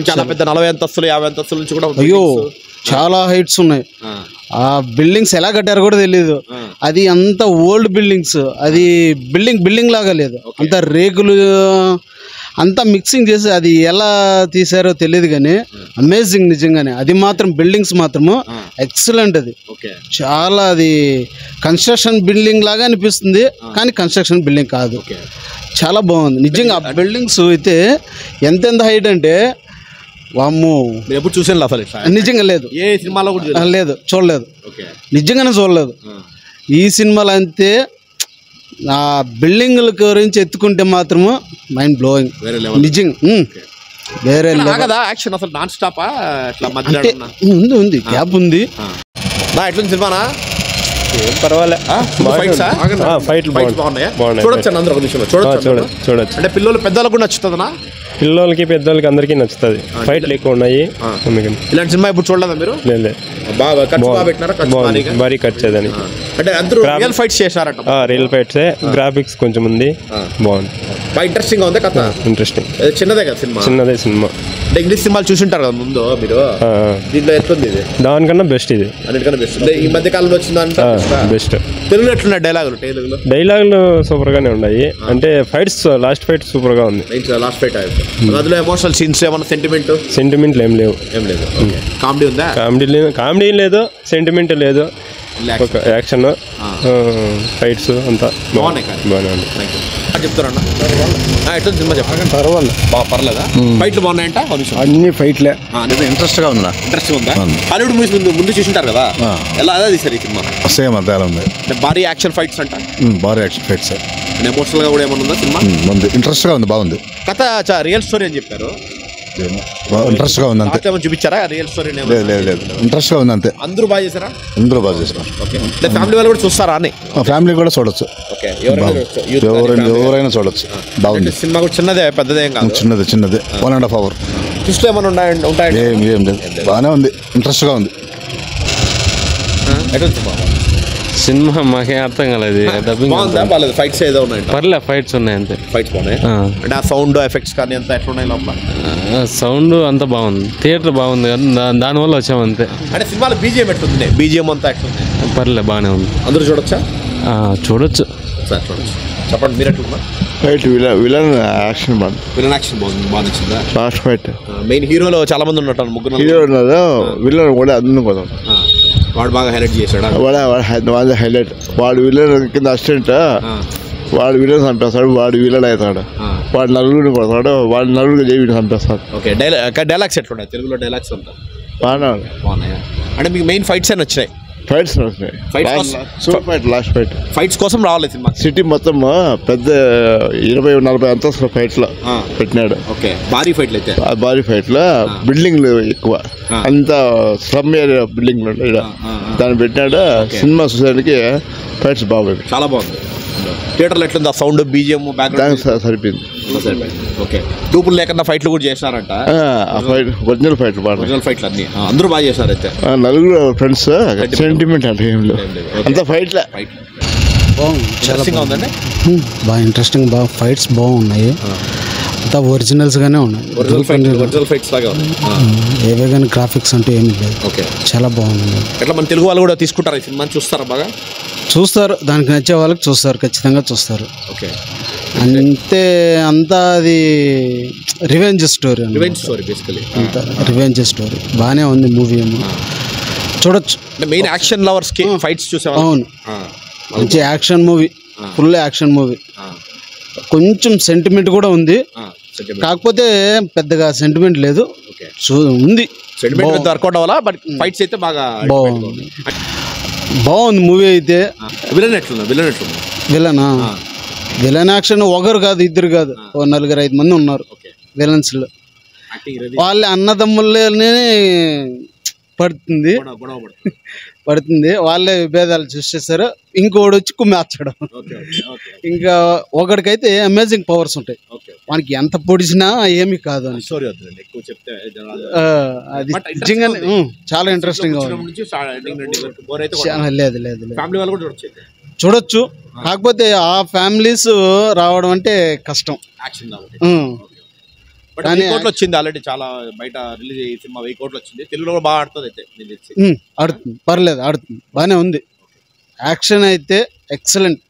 చాలా పెద్ద 40 అంతస్తులు 50 అంతస్తుల నుంచి కూడా అయ్యో చాలా హైట్స్ ఉన్నాయి. ఆ బిల్డింగ్స్ ఎలా కట్టారో కూడా తెలియదు. అది అంత ఓల్డ్ బిల్డింగ్స్, అది బిల్డింగ్ లాగా లేదు, అంత రేకులు అంతా మిక్సింగ్ చేసి అది ఎలా తీసారో తెలియదు కానీ అమేజింగ్ నిజంగానే. అది మాత్రం బిల్డింగ్స్ మాత్రము ఎక్సలెంట్. అది చాలా అది కన్స్ట్రక్షన్ బిల్డింగ్ లాగా అనిపిస్తుంది కానీ కన్స్ట్రక్షన్ బిల్డింగ్ కాదు. చాలా బాగుంది నిజంగా. ఆ బిల్డింగ్స్ అయితే ఎంత హైట్ అంటే వామ్మో, ఎప్పుడు చూసాను అసలు నిజంగా లేదు, ఏ సినిమాలో కూడా లేదు, చూడలేదు, నిజంగానే చూడలేదు. ఈ సినిమాలో అంతే. ఆ బిల్డింగ్ల గురించి ఎత్తుకుంటే మాత్రము మైండ్ బ్లోయింగ్ నిజంగా. వేరే యాక్షన్ అసలు నాన్ స్టాప్ ఉంది, గ్యాప్ ఉంది. ఎట్లా సినిమానా చూడొచ్చు. అంటే పిల్లలు పెద్దలకు కూడా నచ్చుతుందా? పిల్లలకి పెద్దలకి అందరికీ నచ్చుతుంది. ఫైట్లు ఎక్కువ ఉన్నాయి అందుకని. ఇలాంటి సినిమా ఇప్పుడు చూడలేదా మీరు? భారీ ఖర్చు అదని. అంటే అందరూ రియల్ ఫైట్స్ చేశారట. రియల్ ఫైట్స్, గ్రాఫిక్స్ కొంచెం ఉంది, బాగుంది, బాగా ఇంట్రెస్టింగ్ గా ఉంది కథ. ఇంట్రెస్టింగ్. చిన్నదే కదా సినిమా? చిన్నదే సినిమా. అంటే ఇంగ్లీష్ సినిమాలు చూసింటారు కదా ముందు మీరు, దీంట్లో ఎట్లుంది ఇది? దానికన్నా బెస్ట్ ఇది, అన్నిటికన్నా బెస్ట్. ఈ మధ్య కాలంలో వచ్చిందంటే బెస్ట్. తెలుగులో ఎట్లున్నాయి డైలాగులు సూపర్ గానే ఉన్నాయి. అంటే ఫైట్స్, లాస్ట్ ఫైట్ సూపర్ గా ఉంది. లాస్ట్ ఫైట్ అందులో ఎమోషనల్ సీన్స్ ఏమన్నా సెంటిమెంట్లు ఏం లేవు. కామెడీ ఉందా? కామెడీ లేదు, సెంటిమెంట్ లేదు, ఒక యాక్షన్, ఫైట్స్ అంతా బాగానే ఉంది. చెప్తారన్నా ఎట్లా సినిమా చెప్పండి. పర్లేదా? ఫైట్లు బాగున్నాయంట? అన్ని ఫైట్లే. ఇంట్రెస్ట్ గా ఉందా? ఇంట్రెస్ట్ ఉందా? హాలీవుడ్ మూవీస్ ముందు చూసింటారు కదా, ఎలా అదే తీసారు ఈ సినిమా? సేమ్ అదే ఉంది. భారీ యాక్షన్ ఫైట్స్ అంట. భారీ యాక్షన్ ఫైట్స్. ఎమోషనల్ గా కూడా ఏమన్నా ఉందా సినిమా? ఇంట్రెస్ట్ గా ఉంది, బాగుంది. కథ రియల్ స్టోరీ అని చెప్పారు. ఇంట్రెస్ట్ గా ఉంది అంతే. చూపించారా రియల్ స్టోరీ? లేదు, ఇంట్రెస్ట్ గా ఉంది అంతే. అందరూ బాగా చేశారా? అందరూ బాగా చేశారు. ఫ్యామిలీ వాళ్ళు కూడా చూస్తారా అని? ఫ్యామిలీ కూడా చూడొచ్చు, ఎవరైనా చూడొచ్చు. బాగుంది సినిమా. కూడా చిన్నదే, పెద్దదేం కాదు. చిన్నదే 1.5 hours. ట్విస్ట్ ఏమైనా ఉంటాయి? ఏం లేదు, బాగానే ఉంది, ఇంట్రెస్ట్ గా ఉంది. సినిమా మాకేం అర్థం కాలేదు. ఫైట్స్ ఏదో ఉన్నాయి? పర్లే, ఫైట్స్ ఉన్నాయి అంతే. ఫైట్స్ బాగున్నాయి. అంటే ఆ సౌండ్ ఎఫెక్ట్స్ కానీ అంతా ఎట్లున్నాయి లోపల? సౌండ్ అంతా బాగుంది, థియేటర్ బాగుంది కదా, దానివల్ల వచ్చాము అంతే. అంటే సినిమాలో బీజిఎం ఎట్లుంది? బీజిఎం అంతా ఎట్లుంది? పర్లే, బాగానే ఉంది. అందరూ చూడొచ్చా? చూడొచ్చు. చూడొచ్చు. చెప్పండి మీరు ఎట్లున్నా? ఫైట్ విలన్ యాక్షన్ బాగుంది. విలన్ యాక్షన్ బాగుంది, బాగా నచ్చిందా? లాస్ట్ ఫైట్ మెయిన్ హీరోలో చాలా మంది ఉన్నట్టు, ముగ్గురు హీరో ఉన్నారు. విలన్ కూడా అందరూ కదా, వాడు బాగా హైలైట్ చేశాడు. వాడు హైలైట్. వాడు విలన్ కింద అసిస్టెంట్, వాడు విలన్ చంపేస్తాడు, వాడు విలన్ అవుతాడు, వాడు నలుగురిని కొడతాడు, వాడు నలుగురు జైవిని చంపేస్తాడు. ఓకే. డైలాగ్స్ ఎట్లున్నాయి తెలుగులో? డైలాగ్స్ అంతా బాగున్నాయి. అంటే మీకు మెయిన్ ఫైట్స్ అని వచ్చినాయి? ఫైట్స్ వచ్చినాయి. Super fight, last fight. Fights కోసం రావాలి సినిమా. సిటీ మొత్తం పెద్ద 20-40 అంతస్తుల ఫైట్ లో పెట్టినాడు. ఓకే. భారీ ఫైట్లు అయితే? భారీ ఫైట్ లో బిల్డింగ్లు ఎక్కువ, అంతా స్లమ్ ఏరియా బిల్డింగ్లు ఉంటాయి, దాన్ని పెట్టినాడు. సినిమా చూసేదానికి ఫైట్స్ బాగుంది, చాలా బాగుంది. థియేటర్లో ఎట్లుంది? ఆ సౌండ్, బీజిఎం, బ్యాక్గ్రౌండ్ సరిపోయింది. ఓకే. డూపులు లేకుండా ఫైట్లు కూడా చేసినారంట? ఒరిజినల్ ఫైట్లు, ఒరిజినల్ ఫైట్లు అన్ని అందరూ బాగా చేశారు అయితే. నలుగురు ఫ్రెండ్స్, సెంటిమెంట్ అంటే ఏం లేదు, అంత ఫైట్లే. ఇంట్రెస్టింగ్ ఉందండి, బాగా ఇంట్రెస్టింగ్, బాగా ఫైట్స్ బాగున్నాయి, అంతా ఒరిజినల్స్ గానే ఉన్నాయి. ఒరిజినల్ ఫైట్స్ లాగా ఏవే కానీ గ్రాఫిక్స్ అంటూ ఏమీ లేదు. ఓకే. చాలా బాగుంది. ఎట్లా మన తెలుగు వాళ్ళు కూడా తీసుకుంటారు ఈ సినిమాని? చూస్తారా? బాగా చూస్తారు, దానికి నచ్చే వాళ్ళకి చూస్తారు, ఖచ్చితంగా చూస్తారు. ఓకే. అంతే. అంతా అది రివెంజ్ స్టోరీ, బేసికలీ అంతా రివెంజ్ స్టోరీ. బాగానే ఉంది మూవీ, ఏమో చూడొచ్చు. మెయిన్ యాక్షన్ లవర్స్ కి ఫైట్స్ చూసేవాళ్ళు. అవును, మంచి action movie, full action movie. కొంచెం సెంటిమెంట్ కూడా ఉంది, కాకపోతే పెద్దగా సెంటిమెంట్ లేదు, ఉంది. సెంటిమెంట్ వర్కౌట్ అవ్వాలా, బట్ ఫైట్స్ అయితే బాగా బాగుంది మూవీ అయితే. విలన్ ఎట్లున్నా? విలనా? విలన్ యాక్షన్ ఒకరు కాదు, ఇద్దరు కాదు, 4-5 మంది ఉన్నారు విలన్స్ లో. వాళ్ళ అన్నదమ్ములనే పడుతుంది, వాళ్ళే విభేదాలు చూసేస్తారు, ఇంకోటి వచ్చి కుమ్మేస్తాడు. ఇంకా ఒకడికైతే అమేజింగ్ పవర్స్ ఉంటాయి, వానికి ఎంత పొడిచినా ఏమీ కాదు అని. అది నిజంగానే చాలా ఇంట్రెస్టింగ్ గా ఉంది. లేదు, చూడొచ్చు, కాకపోతే ఆ ఫ్యామిలీస్ రావడం అంటే కష్టం. బట్ 1000 కోట్లు వచ్చింది ఆల్రెడీ, చాలా బయట రిలీజ్ అయ్యి సినిమా 1000 కోట్లు వచ్చింది. తెలుగులో కూడా బాగా ఆడుతుంది అయితే నేను తెలిసి. ఆడుతుంది, పర్లేదు, ఆడుతుంది, బాగానే ఉంది. యాక్షన్ అయితే ఎక్సలెంట్.